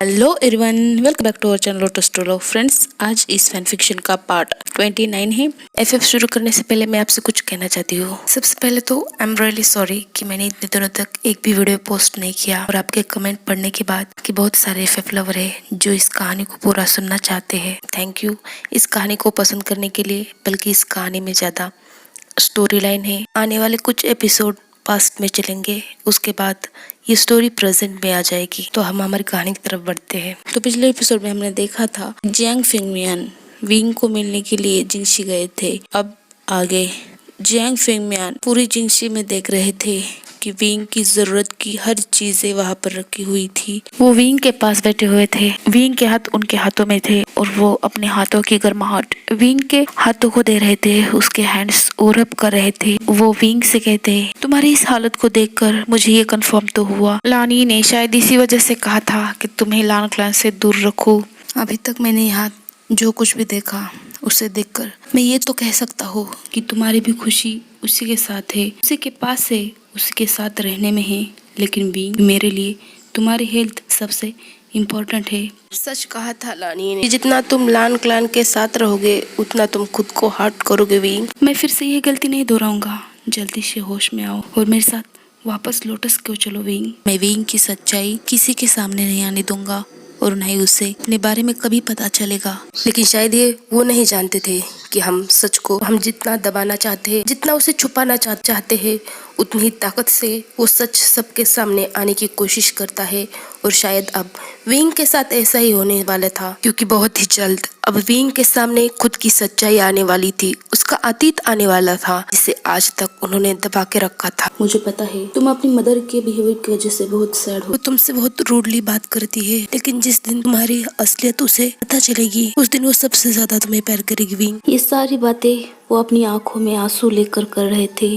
Hello everyone, welcome back to our channel Lotus Tolo. Friends, आज इस fan fiction का part 29 है। FF शुरू करने से पहले मैं आपसे कुछ कहना चाहती हूँ। सबसे पहले तो आई एम रियली सॉरी कि मैंने इतने दिनों तक एक भी वीडियो पोस्ट नहीं किया, और आपके कमेंट पढ़ने के बाद कि बहुत सारे एफएफ लवर है जो इस कहानी को पूरा सुनना चाहते हैं। थैंक यू इस कहानी को पसंद करने के लिए। बल्कि इस कहानी में ज्यादा स्टोरी लाइन है। आने वाले कुछ एपिसोड पास्ट में चलेंगे, उसके बाद ये स्टोरी प्रेजेंट में आ जाएगी। तो हम हमारी कहानी की तरफ बढ़ते हैं। तो पिछले एपिसोड में हमने देखा था जियांग फेंगमियान विंग को मिलने के लिए जिंगशी गए थे। अब आगे जियांग फेंगमियान पूरी जिंगशी में देख रहे थे कि विंग की जरूरत की हर चीजें वहां पर रखी हुई थी। वो विंग के पास बैठे हुए थे, विंग के हाथ उनके हाथों में थे और वो अपने हाथों की गर्माहट विंग के हाथों को दे रहे थे, उसके हैंड्स रब कर रहे थे। वो विंग से कहते, तुम्हारी इस हालत को देखकर मुझे ये कंफर्म तो हुआ, लानी ने शायद इसी वजह से कहा था कि तुम्हें लान क्लान से दूर रखो। अभी तक मैंने यहाँ जो कुछ भी देखा उसे देखकर मैं ये तो कह सकता हूँ कि तुम्हारी भी खुशी उसी के साथ है, उसी के पास है, उसी के साथ रहने में है। लेकिन विंग, मेरे लिए तुम्हारी हेल्थ सबसे इम्पोर्टेंट है। सच कहा था लानी ने, जितना तुम लान क्लान के साथ रहोगे उतना तुम खुद को हर्ट करोगे विंग। मैं फिर से ये गलती नहीं दोहराऊंगा। जल्दी से होश में आओ और मेरे साथ वापस लोटस क्यों चलो विंग। मैं विंग की सच्चाई किसी के सामने नहीं आने दूंगा और न ही उसे अपने बारे में कभी पता चलेगा। लेकिन शायद ये वो नहीं जानते थे कि हम सच को हम जितना दबाना चाहते हैं, जितना उसे छुपाना चाहते हैं, उतनी ही ताकत से वो सच सबके सामने आने की कोशिश करता है। और शायद अब विंग के साथ ऐसा ही होने वाला था, क्योंकि बहुत ही जल्द अब विंग के सामने खुद की सच्चाई आने वाली थी, उसका अतीत आने वाला था जिसे आज तक उन्होंने दबा के रखा था। मुझे पता है तुम अपनी मदर के बिहेवियर की वजह से बहुत सैड हो। वो तुमसे बहुत रूडली बात करती है, लेकिन जिस दिन तुम्हारी असलियत उसे पता चलेगी उस दिन वो सबसे ज्यादा तुम्हें प्यार करेगी विंग। ये सारी बातें वो अपनी आंखों में आंसू लेकर कर रहे थे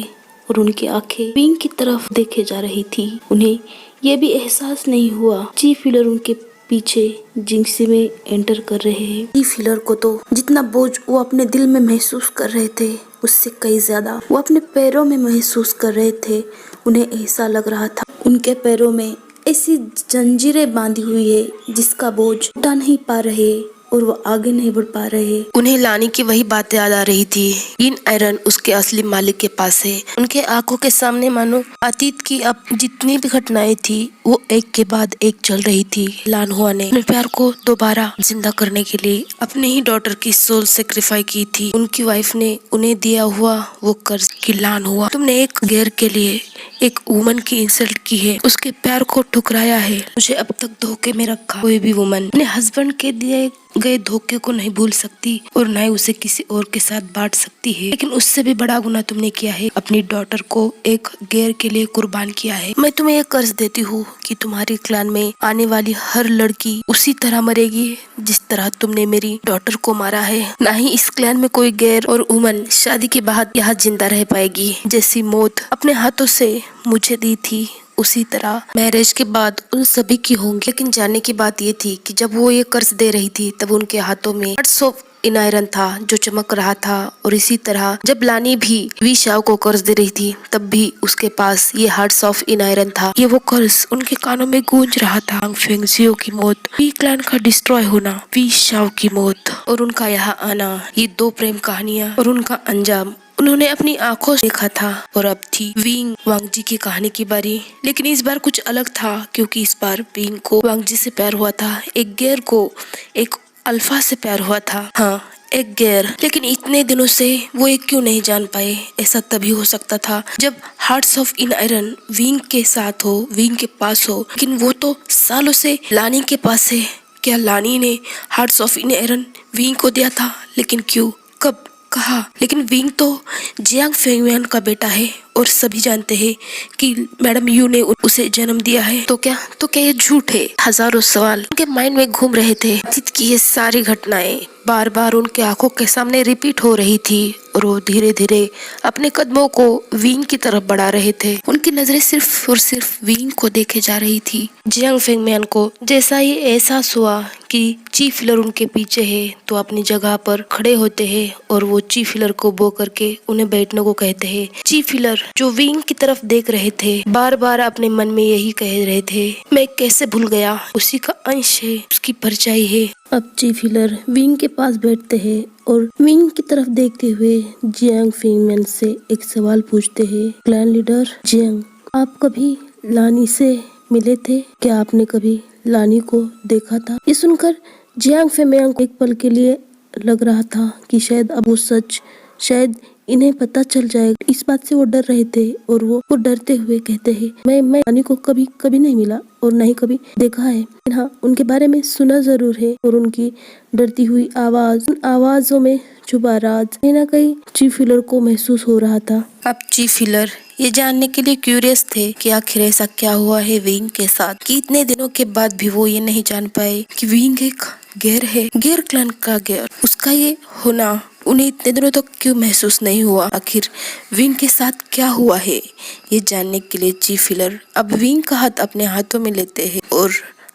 और उनकी आंखें विंग की तरफ देखे जा रही थी। उन्हें यह भी एहसास नहीं हुआ जी फिलर उनके पीछे जिंगसी में एंटर कर रहे हैं। जी फिलर को तो जितना बोझ वो अपने दिल में महसूस कर रहे थे उससे कई ज्यादा वो अपने पैरों में महसूस कर रहे थे। उन्हें ऐसा लग रहा था उनके पैरों में ऐसी जंजीरें बांधी हुई है जिसका बोझ उठा नहीं पा रहे और वो आगे नहीं बढ़ पा रहे। उन्हें लानी की वही बातें याद आ रही थी। इन आयरन उसके असली मालिक के पास है। उनके आंखों के सामने मानो अतीत की अब जितनी भी घटनाएं थी वो एक के बाद एक चल रही थी। लान हुआ ने अपने प्यार को दोबारा जिंदा करने के लिए अपने ही डॉटर की सोल सेक्रीफाई की थी। उनकी वाइफ ने उन्हें दिया हुआ वो कर्ज की लान हुआ, तुमने एक गैर के लिए एक वुमन की इंसल्ट की है, उसके प्यार को ठुकराया है, मुझे अब तक धोखे में रखा। कोई भी वुमन अपने हस्बैंड के दिए गए धोखे को नहीं भूल सकती और न ही उसे किसी और के साथ बांट सकती है। लेकिन उससे भी बड़ा गुनाह तुमने किया है, अपनी डॉटर को एक गैर के लिए कुर्बान किया है। मैं तुम्हें एक कर्ज देती हूँ कि तुम्हारी क्लान में आने वाली हर लड़की उसी तरह मरेगी जिस तरह तुमने मेरी डॉटर को मारा है। ना ही इस क्लान में कोई गैर और वुमन शादी के बाद यहाँ जिंदा रह पाएगी। जैसी मौत अपने हाथों से मुझे दी थी उसी तरह मैरिज के बाद उन सभी की होंगी। लेकिन जानने की बात ये थी कि जब वो ये कर्ज दे रही थी तब उनके हाथों में हार्ट्स ऑफ इन आयरन था जो चमक रहा था। और इसी तरह जब लानी भी वी शाओ को कर्ज दे रही थी तब भी उसके पास ये हार्ट्स ऑफ इन आयरन था। ये वो कर्ज उनके कानों में गूंज रहा था। फेंगजियो की मौत, वी क्लैन का डिस्ट्रॉय होना, वी शाओ की मौत और उनका यहाँ आना, ये दो प्रेम कहानियां और उनका अंजाम उन्होंने अपनी आंखों से देखा था। और अब थी विंग वांगजी की कहानी की बारी। लेकिन इस बार कुछ अलग था, क्योंकि इस बार विंग को वांगजी से प्यार हुआ था, एक गैर को एक अल्फा से प्यार हुआ था। हाँ, एक गैर। लेकिन इतने दिनों से वो एक क्यों नहीं जान पाए। ऐसा तभी हो सकता था जब hearts of in iron wing के साथ हो, विंग के पास हो। लेकिन वो तो सालों से लानी के पास है। क्या लानी ने hearts of in iron wing को दिया था? लेकिन क्यों, कब, कहा? लेकिन विंग तो जियांग फेंगमियान का बेटा है और सभी जानते हैं कि मैडम यू ने उसे जन्म दिया है। तो क्या ये झूठ है? हजारों सवाल उनके माइंड में घूम रहे थे। अतीत की ये सारी घटनाएं बार बार उनके आंखों के सामने रिपीट हो रही थी और वो धीरे धीरे अपने कदमों को विंग की तरफ बढ़ा रहे थे। उनकी नजरें सिर्फ और सिर्फ विंग को देखे जा रही थी। जियांग फेंगमियान को जैसा ही एहसास हुआ कि चीफ हिलर उनके पीछे है तो अपनी जगह पर खड़े होते हैं और वो चीफ हिलर को बो करके उन्हें बैठने को कहते हैं। चीफ हिलर जो विंग की तरफ देख रहे थे बार बार अपने मन में यही कह रहे थे, मैं कैसे भूल गया, उसी का अंश है, उसकी परछाई है। अब चीफ हिलर विंग के पास बैठते हैं और विंग की तरफ देखते हुए जियांग फिंगमैन से एक सवाल पूछते हैं। क्लैन लीडर जियांग, आप कभी लानी से मिले थे? क्या आपने कभी लानी को देखा था? ये सुनकर जियांग फिंगमैन को एक पल के लिए लग रहा था कि शायद अब वो सच, शायद इन्हें पता चल जाएगा। इस बात से वो डर रहे थे और वो डरते हुए कहते हैं, मैं लानी को कभी नहीं मिला और न ही कभी देखा है। हाँ, उनके बारे में सुना जरूर है और उनकी डरती हुई आवाज, उन आवाजों में छुपा राज कहीं न कहीं चीफ हिलर को महसूस हो रहा था। अब चीफ हिलर ये जानने के लिए क्यूरियस थे कि आखिर ऐसा क्या हुआ है विंग के साथ कि इतने दिनों के बाद भी वो ये नहीं जान पाए कि विंग एक गैर है, गैर क्लैन का गैर, उसका ये होना उन्हें इतने दिनों तक क्यों महसूस नहीं हुआ। आखिर विंग के साथ क्या हुआ है ये जानने के लिए चीफ हिलर अब विंग का हाथ अपने हाथों में लेते हैं और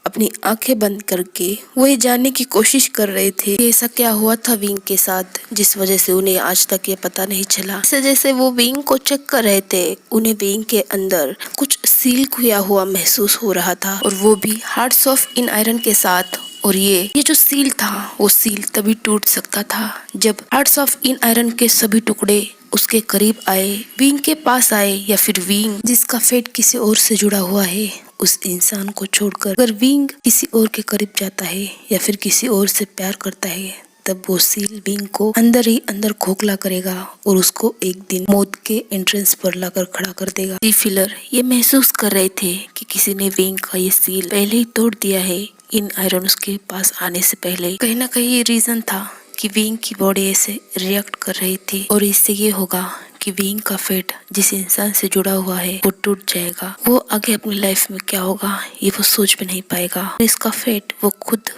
अपनी आंखें बंद करके वो ये जानने की कोशिश कर रहे थे कि ऐसा क्या हुआ था विंग के साथ जिस वजह से उन्हें आज तक ये पता नहीं चला। जैसे वो विंग को चेक कर रहे थे उन्हें विंग के अंदर कुछ सील किया हुआ महसूस हो रहा था और वो भी हार्ट्स ऑफ इन आयरन के साथ। और ये जो सील था वो सील तभी टूट सकता था जब हार्ट्स ऑफ इन आयरन के सभी टुकड़े उसके करीब आए, विंग के पास आए, या फिर विंग जिसका फेट किसी और से जुड़ा हुआ है उस इंसान को छोड़कर अगर विंग किसी और के करीब जाता है या फिर किसी और से प्यार करता है तब वो सील विंग को अंदर ही अंदर खोखला करेगा और उसको एक दिन मौत के एंट्रेंस पर लाकर खड़ा कर देगा। चीफ हिलर ये महसूस कर रहे थे कि किसी ने विंग का ये सील पहले ही तोड़ दिया है इन आयरन उसके पास आने से पहले। कहीं ना कहीं ये रीजन था कि विंग की बॉडी ऐसे रिएक्ट कर रही थी और इससे ये होगा कि विंग का फेट जिस इंसान से जुड़ा हुआ है वो टूट जाएगा। वो आगे अपनी लाइफ में क्या होगा ये वो सोच भी नहीं पाएगा। इसका फेट वो खुद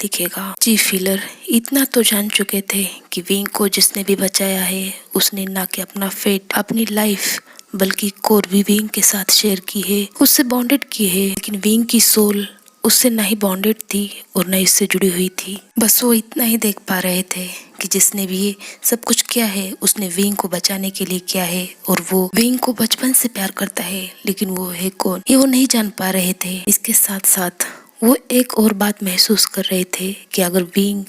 लिखेगा। चीफ हिलर इतना तो जान चुके थे कि विंग को जिसने भी बचाया है उसने ना कि अपना फेट, अपनी लाइफ, बल्कि कोर भी विंग के साथ शेयर की है, उससे बॉन्डेड की है। लेकिन विंग की सोल उससे ना ही बॉन्डेड थी और न इससे जुड़ी हुई थी। बस वो इतना ही देख पा रहे थे कि जिसने भी ये सब कुछ किया है उसने विंग को बचाने के लिए किया है और वो विंग को बचपन से प्यार करता है, लेकिन वो है कौन ये वो नहीं जान पा रहे थे। इसके साथ साथ वो एक और बात महसूस कर रहे थे कि अगर विंग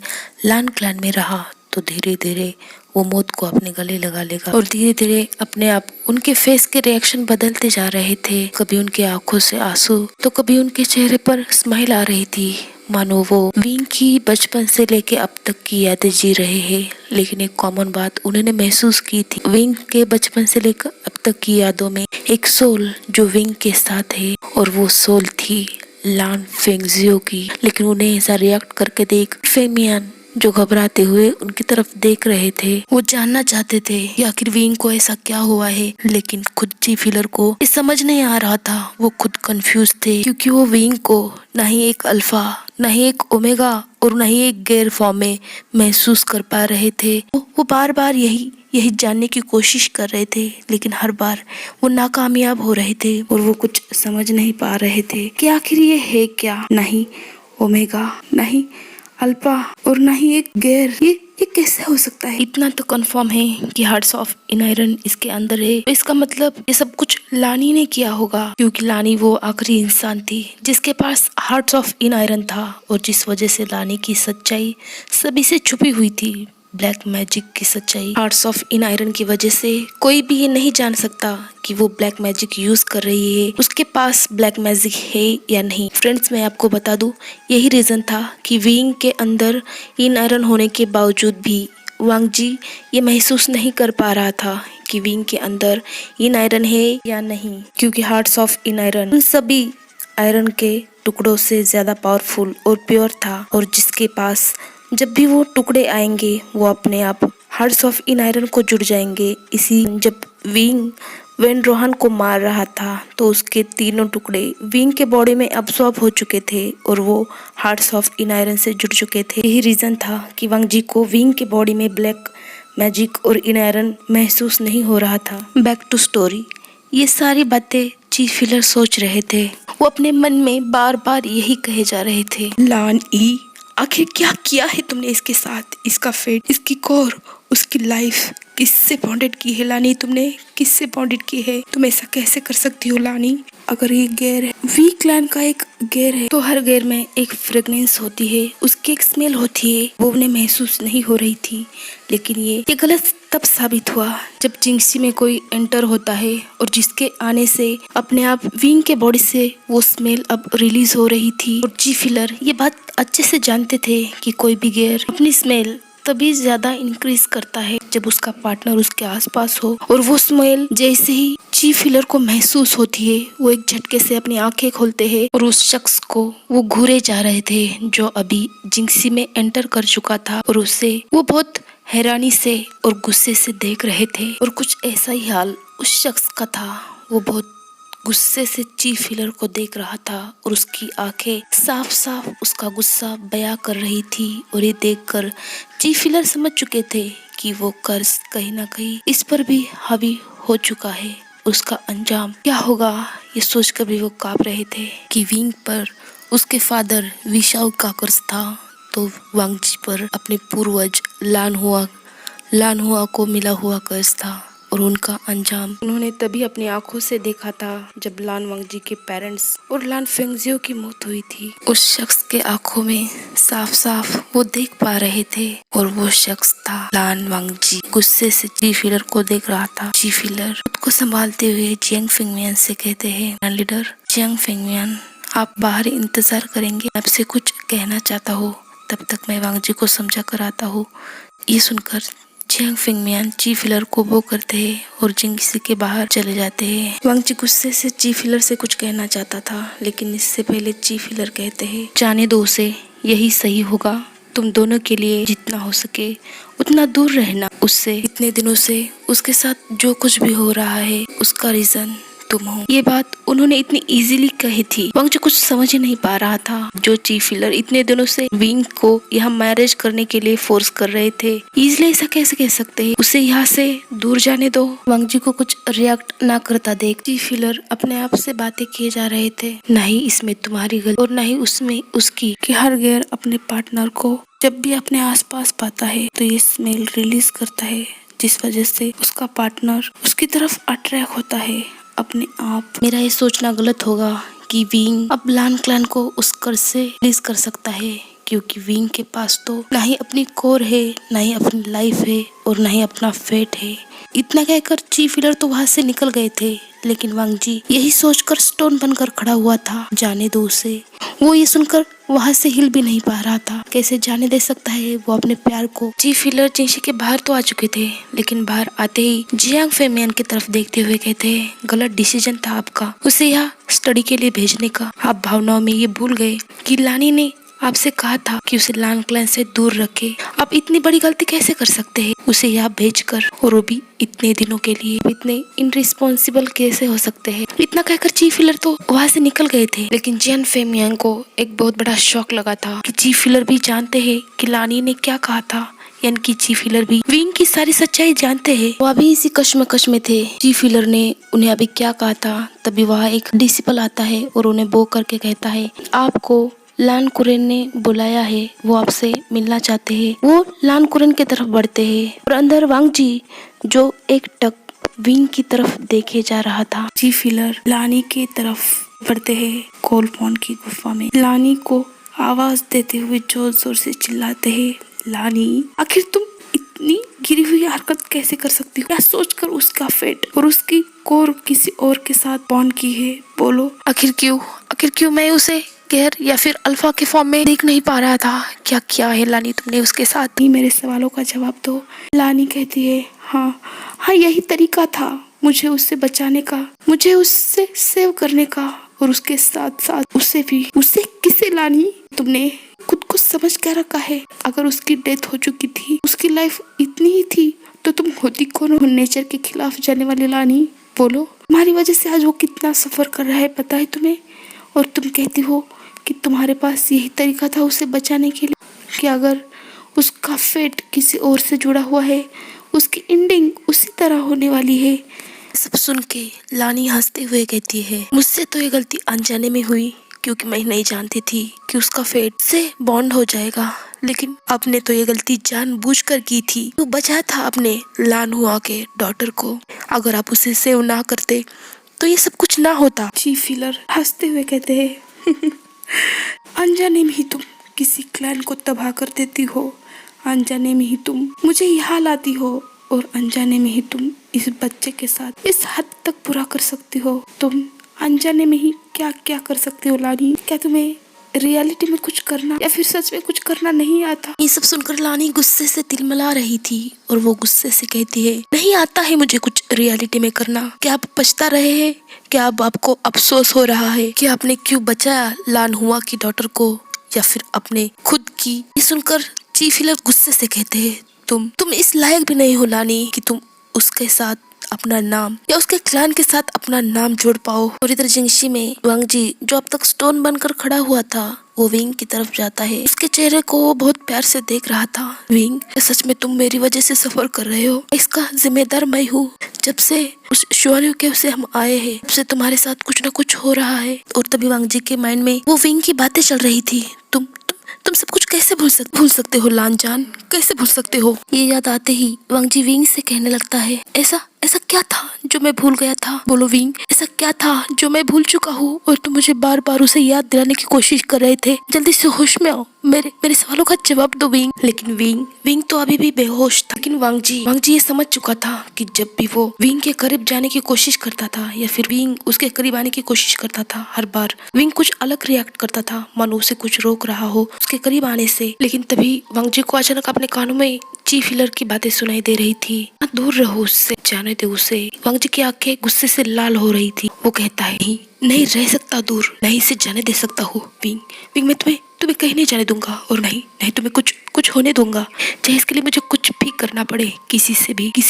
लान क्लैन में रहा तो धीरे धीरे वो मौत को अपने गले लगा लेगा और धीरे धीरे अपने आप उनके फेस के रिएक्शन बदलते जा रहे थे। कभी उनके आंखों से आंसू तो कभी उनके चेहरे पर स्माइल आ रही थी, मानो वो विंग की बचपन से लेके अब तक की यादें जी रहे हैं। लेकिन एक कॉमन बात उन्होंने महसूस की थी, विंग के बचपन से लेकर अब तक की यादों में एक सोल जो विंग के साथ है और वो सोल थी लान फेंगजियो की। लेकिन उन्हें ऐसा रिएक्ट करके देख फेमियन जो घबराते हुए उनकी तरफ देख रहे थे, वो जानना चाहते थे कि आखिर विंग को ऐसा क्या हुआ है। लेकिन खुद चीफ हिलर को ये समझ नहीं आ रहा था, वो खुद कंफ्यूज थे क्योंकि वो विंग को न ही एक अल्फा, न ही एक ओमेगा और न ही एक गैर फॉर्म में महसूस कर पा रहे थे। वो बार बार यही जानने की कोशिश कर रहे थे, लेकिन हर बार वो नाकामयाब हो रहे थे और वो कुछ समझ नहीं पा रहे थे कि आखिर ये है क्या। नहीं ओमेगा, नहीं अल्फा और न ही एक गैर, ये कैसे हो सकता है। इतना तो कंफर्म है कि हार्ट्स ऑफ इन आयरन इसके अंदर है, तो इसका मतलब ये सब कुछ लानी ने किया होगा, क्योंकि लानी वो आखिरी इंसान थी जिसके पास हार्ट्स ऑफ इन आयरन था और जिस वजह से लानी की सच्चाई सभी से छुपी हुई थी, ब्लैक मैजिक की सच्चाई। हार्ट्स ऑफ इन आयरन की वजह से कोई भी ये नहीं जान सकता कि वो ब्लैक मैजिक यूज कर रही है, उसके पास ब्लैक मैजिक है या नहीं। फ्रेंड्स, मैं आपको बता दूं, यही रीजन था कि विंग के अंदर इन आयरन होने के बावजूद भी वांग जी ये महसूस नहीं कर पा रहा था कि विंग के अंदर इन आयरन है या नहीं, क्योंकि हार्ट्स ऑफ इन आयरन उन सभी आयरन के टुकड़ों से ज्यादा पावरफुल और प्योर था और जिसके पास जब भी वो टुकड़े आएंगे वो अपने आप हार्ट्स ऑफ इन आयरन को जुड़ जाएंगे। इसी जब विंग वेन रोहन को मार रहा था तो उसके तीनों टुकड़े विंग के बॉडी में अब्सॉर्ब हो चुके थे और वो हार्ट्स ऑफ इन आयरन से जुड़ चुके थे। यही रीजन था कि वांग जी को विंग के बॉडी में ब्लैक मैजिक और इन आयरन महसूस नहीं हो रहा था। बैक टू स्टोरी, ये सारी बातें चीफ हिलर सोच रहे थे वो अपने मन में बार बार यही कहे जा रहे थे, लान ई, आखिर क्या किया है तुमने इसके साथ? इसका फेट, इसकी कोर, उसकी लाइफ किससे बॉन्डेड की है लानी? तुमने किससे बॉन्डेड की है? तुम ऐसा कैसे कर सकती हो लानी? अगर ये गैर है, वी क्लैन का एक गैर है, तो हर गैर में एक फ्रेगनेंस होती है, उसकी एक स्मेल होती है, वो उन्हें महसूस नहीं हो रही थी। लेकिन ये गलत तब साबित हुआ जब जिंक्सी में कोई एंटर होता है और जिसके आने से अपने आप विंग के बॉडी से वो स्मेल अब रिलीज हो रही थी। और जी फिलर ये बात अच्छे से जानते थे कि कोई भी गैर अपनी स्मेल तभी ज्यादा इंक्रीज करता है जब उसका पार्टनर उसके आसपास हो। और वो स्मेल जैसे ही जी फिलर को महसूस होती है, वो एक झटके से अपनी आंखें खोलते हैं और उस शख्स को वो घूरे जा रहे थे जो अभी जिंक्सी में एंटर कर चुका था, और उससे वो बहुत हैरानी से और गुस्से से देख रहे थे। और कुछ ऐसा ही हाल उस शख्स का था, वो बहुत गुस्से से ची फिलर को देख रहा था और उसकी आंखें साफ साफ उसका गुस्सा बयां कर रही थी। और ये देखकर ची फिलर समझ चुके थे कि वो कर्ज कहीं ना कहीं इस पर भी हावी हो चुका है। उसका अंजाम क्या होगा ये सोचकर भी वो कांप रहे थे कि विंग पर उसके फादर विशाओ का कर्ज था, तो वांगजी पर अपने पूर्वज लानहुआ को मिला हुआ कर्ज था। और उनका अंजाम उन्होंने तभी अपनी आंखों से देखा था जब लान वांगजी के पेरेंट्स और लान फेंगजियो की मौत हुई थी। उस शख्स के आंखों में साफ साफ वो देख पा रहे थे, और वो शख्स था लान वांगजी। गुस्से से जी फिलर को देख रहा था। जी फिलर खुद को संभालते हुए जियांग फेंगमियान से कहते हैं, लीडर जियांग फेंगमियान, आप बाहर इंतजार करेंगे, आपसे कुछ कहना चाहता हूँ, तब तक मैं वांगजी को समझा कर आता हूँ। ये सुनकर जियांग फेंगमियान ची फिलर को वो करते हैं और जिंक्सी के बाहर चले जाते हैं। वांगजी गुस्से से ची फिलर से कुछ कहना चाहता था, लेकिन इससे पहले ची फिलर कहते हैं, जाने दो उसे, यही सही होगा, तुम दोनों के लिए जितना हो सके उतना दूर रहना उससे। इतने दिनों से उसके साथ जो कुछ भी हो रहा है उसका रीजन तुम हो। ये बात उन्होंने इतनी इजीली कही थी। वांगजी कुछ समझ ही नहीं पा रहा था। जो ची फिलर इतने दिनों से विंग को यहाँ मैरिज करने के लिए फोर्स कर रहे थे, इजीली ऐसा कैसे कह सकते हैं? उसे यहाँ से दूर जाने दो। वांगजी को कुछ रिएक्ट ना करता देख ची फिलर अपने आप से बातें किए जा रहे थे, नहीं इसमें तुम्हारी गलती और नहीं उसमें उसकी, कि हर गैर अपने पार्टनर को जब भी अपने आसपास पाता है तो ये स्मेल रिलीज करता है, जिस वजह से उसका पार्टनर उसकी तरफ अट्रैक्ट होता है अपने आप। मेरा ये सोचना गलत होगा कि विंग अब लान क्लैन को उस कर्ज से रिलीज कर सकता है, क्योंकि विंग के पास तो ना ही अपनी कोर है, ना ही अपनी लाइफ है, और ना ही अपना फेट है। इतना कहकर ची फिलर तो वहां से निकल गए थे, लेकिन वांगजी यही सोचकर स्टोन बनकर खड़ा हुआ था, जाने दो उसे। वो ये सुनकर वहां से हिल भी नहीं पा रहा था, कैसे जाने दे सकता है वो अपने प्यार को। ची फिलर जिंक्सी के बाहर तो आ चुके थे, लेकिन बाहर आते ही जियांग फेंगमियान की तरफ देखते हुए कहते हैं, गलत डिसीजन था आपका उसे यहाँ स्टडी के लिए भेजने का। आप भावनाओं में ये भूल गए कि लानी ने आपसे कहा था कि उसे लान क्लैन से दूर रखे। आप इतनी बड़ी गलती कैसे कर सकते हैं उसे यहाँ भेजकर, और वो भी इतने दिनों के लिए? इतने इनरिस्पॉन्सिबल कैसे हो सकते हैं? इतना कहकर ची फिलर तो वहाँ से निकल गए थे, लेकिन जियांग फेंगमियान को एक बहुत बड़ा शॉक लगा था कि ची फिलर भी जानते हैं कि लानी ने क्या कहा था, यानी कि ची फिलर भी विंग की सारी सच्चाई जानते हैं। वो अभी इसी कश्मकश में थे। ची फिलर ने उन्हें अभी क्या कहा था, तभी वहाँ एक डिसिपल आता है और उन्हें बो करके कहता है, आपको लान कुरेन ने बुलाया है, वो आपसे मिलना चाहते हैं। वो लान कुरेन की तरफ बढ़ते हैं और अंदर वांगजी जो एक टक विंग की तरफ देखे जा रहा था। ची फिलर लानी की तरफ बढ़ते हैं। कोलपॉन की गुफा में लानी को आवाज देते हुए जोर जोर से चिल्लाते हैं, लानी आखिर तुम इतनी गिरी हुई हरकत कैसे कर सकती हो? क्या सोचकर उसका फेट और उसकी कोर किसी और के साथ बॉन्ड की है? बोलो आखिर क्यों मैं उसे गैर या फिर अल्फा के फॉर्म में देख नहीं पा रहा था? क्या किया है लानी तुमने उसके साथ? ही मेरे सवालों का जवाब दो। लानी कहती है, हाँ यही तरीका था मुझे उससे बचाने का, मुझे उससे सेव करने का, और उसके साथ साथ उसे किसे? लानी तुमने खुद को समझ क्या रखा है? अगर उसकी डेथ हो चुकी थी, उसकी लाइफ इतनी ही थी, तो तुम होती कौन हो नेचर के खिलाफ जाने वाली लानी? बोलो, तुम्हारी वजह से आज वो कितना सफर कर रहा है पता है तुम्हें? और तुम कहती हो कि तुम्हारे पास यही तरीका था उसे बचाने के लिए, कि अगर उसका फेट किसी और से जुड़ा हुआ है, उसकी एंडिंग उसी तरह होने वाली है सब सुन के लानी हंसते हुए कहती है, मुझसे तो ये गलती अनजाने में हुई क्योंकि मैं नहीं जानती थी कि उसका फेट से बॉन्ड हो जाएगा, लेकिन आपने तो ये गलती जानबूझकर की थी। तो बचा था अपने लानहुआ के डॉटर को। अगर आप उसे सेव ना करते तो ये सब कुछ ना होता। चीफ हीलर हंसते हुए कहते हैं, अनजाने में ही तुम किसी क्लैन को तबाह कर देती हो, अनजाने में ही तुम मुझे यहाँ लाती हो और अनजाने में ही तुम इस बच्चे के साथ इस हद तक बुरा कर सकती हो। तुम अनजाने में ही क्या क्या कर सकती हो लानी। क्या तुम्हें रियलिटी में कुछ करना या फिर सच में कुछ करना नहीं आता? ये सब सुनकर लानी गुस्से से तिलमिला रही थी और वो गुस्से से कहती है, नहीं आता है मुझे कुछ रियलिटी में करना। क्या आप पछता रहे हैं? क्या अब आपको अफसोस हो रहा है कि आपने क्यों बचाया लानहुआ की डॉटर को या फिर अपने खुद की? ये सुनकर चीफ हीलर गुस्से से कहते हैं, तुम इस लायक भी नहीं हो लानी कि तुम उसके साथ अपना नाम या उसके क्लैन के साथ अपना नाम जोड़ पाओ। और इधर जिंगशी में वांगजी जो अब तक स्टोन बनकर खड़ा हुआ था वो विंग की तरफ जाता है। उसके चेहरे को वो बहुत प्यार से देख रहा था। विंग, सच में तुम मेरी वजह से सफर कर रहे हो, इसका जिम्मेदार मैं हूँ। जब से उस शुआलियों के से हम आए हैं तब से तुम्हारे साथ कुछ न कुछ हो रहा है। और तभी वांगजी के माइंड में वो विंग की बातें चल रही थी। तुम सब कुछ कैसे भूल सकते हो लानजान, कैसे भूल सकते हो? ये याद आते ही वांगजी विंग से कहने लगता है, ऐसा क्या था जो मैं भूल गया था? बोलो विंग, ऐसा क्या था जो मैं भूल चुका हूँ और तुम मुझे बार बार उसे याद दिलाने की कोशिश कर रहे थे? जल्दी से होश में आओ, मेरे सवालों का जवाब दो विंग। लेकिन विंग तो अभी भी बेहोश था। लेकिन वांगजी ये समझ चुका था कि जब भी वो विंग के करीब जाने की कोशिश करता था या फिर विंग उसके करीब आने की कोशिश करता था, हर बार विंग कुछ अलग रिएक्ट करता था, मानो उसे कुछ रोक रहा हो उसके करीब आने से। लेकिन तभी वांगजी को अचानक अपने कानों में चीफ हीलर की बातें सुनाई दे रही थी, दूर रहो उससे, जाने दो उसे। वांगजी की आंखें गुस्से से लाल हो रही थी। वो कहता है, नहीं रह सकता दूर, नहीं से जाने दे सकता हूँ विंग, मैं तुम्हें कहीं नहीं जाने दूंगा और नहीं तुम्हें कुछ होने दूंगा, चाहे इसके लिए मुझे कुछ भी करना पड़े, किसी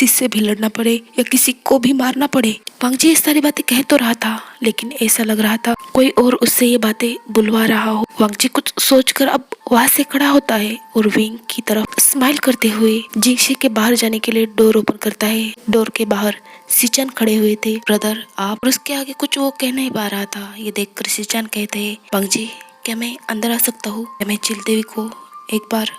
से भी लड़ना पड़े या किसी को भी मारना पड़े। वांगजी ये सारी बातें कह तो रहा था लेकिन ऐसा लग रहा था कोई और उससे ये बातें बुलवा रहा हो। वांगजी कुछ सोचकर अब वहां से खड़ा होता है और विंग की तरफ स्माइल करते हुए जिंगशी के बाहर जाने के लिए डोर ओपन करता है। डोर के बाहर सिचन खड़े हुए थे। ब्रदर आप? और उसके आगे कुछ वो कह नहीं पा रहा था। ये देखकर सिचन कहते हैं, वांगजी क्या मैं अंदर आ सकता हूँ? क्या मैं चिलदेवी को एक बार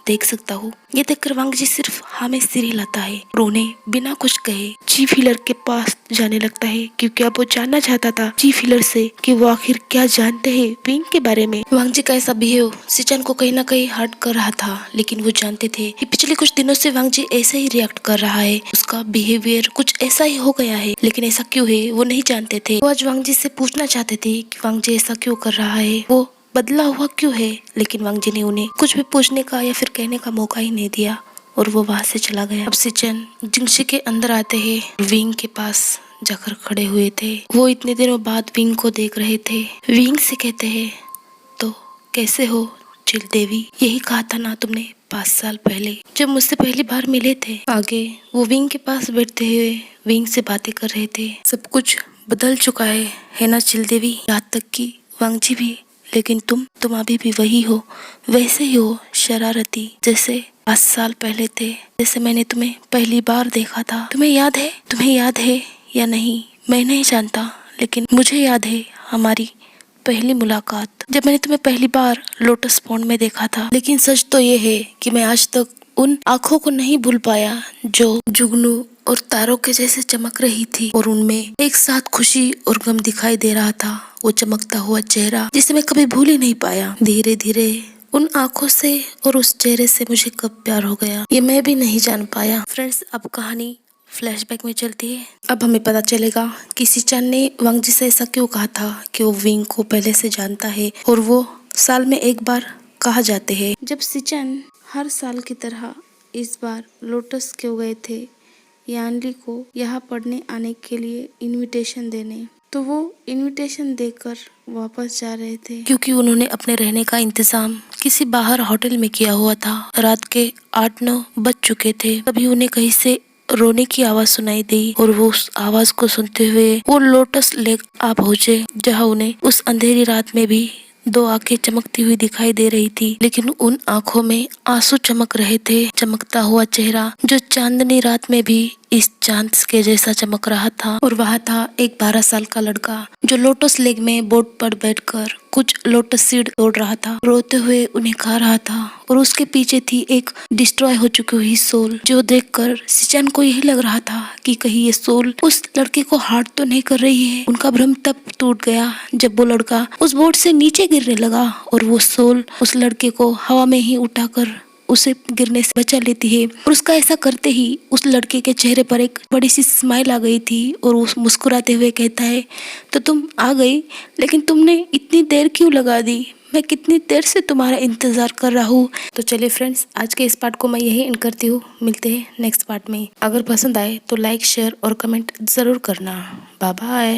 देख सकता हूँ? ये देखकर वांगजी सिर्फ हाँ में सिर हिलाता है और उन्हें बिना कुछ कहे चीफ हीलर के पास जाने लगता है, क्योंकि अब वो जानना चाहता था चीफ हीलर से कि वो आखिर क्या जानते हैं विंग के बारे में। वांगजी का ऐसा बिहेव सिचन को कहीं ना कहीं हर्ट कर रहा था, लेकिन वो जानते थे कि पिछले कुछ दिनों से वांगजी ऐसे ही रिएक्ट कर रहा है, उसका बिहेवियर कुछ ऐसा ही हो गया है। लेकिन ऐसा क्यों है वो नहीं जानते थे। वो आज वांगजी से पूछना चाहते थे कि वांगजी ऐसा क्यों कर रहा है, वो बदला हुआ क्यों है। लेकिन वांगजी ने उन्हें कुछ भी पूछने का या फिर कहने का मौका ही नहीं दिया और वो वहां से चला गया। अब सिचन जिंगशी के अंदर आते हैं, विंग के पास जाकर खड़े हुए थे। वो इतने दिनों बाद विंग को देख रहे थे। विंग से कहते हैं, तो कैसे हो चिलदेवी? यही कहा था ना तुमने 5 साल पहले जब मुझसे पहली बार मिले थे। आगे वो विंग के पास बैठते हुए विंग से बातें कर रहे थे। सब कुछ बदल चुका है ना चिलदेवी? यहाँ तक कि वांगजी भी। लेकिन तुम अभी भी वही हो, वैसे ही हो शरारती जैसे 5 साल पहले थे, जैसे मैंने तुम्हें पहली बार देखा था। तुम्हें याद है या नहीं मैं नहीं जानता, लेकिन मुझे याद है हमारी पहली मुलाकात, जब मैंने तुम्हें पहली बार लोटस पॉन्ड में देखा था। लेकिन सच तो ये है कि मैं आज तक उन आंखों को नहीं भूल पाया जो जुगनू और तारों के जैसे चमक रही थी और उनमें एक साथ खुशी और गम दिखाई दे रहा था। वो चमकता हुआ चेहरा जिसे मैं कभी भूल ही नहीं पाया। धीरे धीरे उन आंखों से और उस चेहरे से मुझे कब प्यार हो गया ये मैं भी नहीं जान पाया। फ्रेंड्स, अब कहानी फ्लैशबैक में चलती है। अब हमें पता चलेगा कि सिचन ने वांगजी से ऐसा क्यों कहा था कि वो विंग को पहले से जानता है और वो साल में एक बार कहा जाते हैं। जब सिचन हर साल की तरह इस बार लोटस क्यों गए थे यानली को यहाँ पढ़ने आने के लिए इनविटेशन देने, तो वो इनविटेशन देकर वापस जा रहे थे, क्योंकि उन्होंने अपने रहने का इंतजाम किसी बाहर होटल में किया हुआ था। रात के 8-9 बज चुके थे। तभी उन्हें कहीं से रोने की आवाज सुनाई दी और वो उस आवाज को सुनते हुए वो लोटस लेक आ पहुंचे, जहाँ उन्हें उस अंधेरी रात में भी 2 आंखें चमकती हुई दिखाई दे रही थी। लेकिन उन आंखों में आंसू चमक रहे थे। चमकता हुआ चेहरा जो चांदनी रात में भी इस चांद के जैसा चमक रहा था और वहाँ था एक 12 साल का लड़का जो लोटस लेक में बोट पर बैठकर कुछ लोटस सीड तोड़ रहा था, रोते हुए उन्हें खा रहा था। और उसके पीछे थी एक डिस्ट्रॉय हो चुकी हुई सोल, जो देखकर सिचान को यही लग रहा था कि कहीं ये सोल उस लड़के को हार्ट तो नहीं कर रही है। उनका भ्रम तब टूट गया जब वो लड़का उस बोट से नीचे गिरने लगा और वो सोल उस लड़के को हवा में ही उठाकर उसे गिरने से बचा लेती है। और उसका ऐसा करते ही उस लड़के के चेहरे पर एक बड़ी सी स्माइल आ गई थी और वो मुस्कुराते हुए कहता है, तो तुम आ गई, लेकिन तुमने इतनी देर क्यों लगा दी? मैं कितनी देर से तुम्हारा इंतजार कर रहा हूँ। तो चलिए फ्रेंड्स, आज के इस पार्ट को मैं यही एंड करती हूँ। मिलते हैं नेक्स्ट पार्ट में। अगर पसंद आए तो लाइक, शेयर और कमेंट जरूर करना। Bye bye.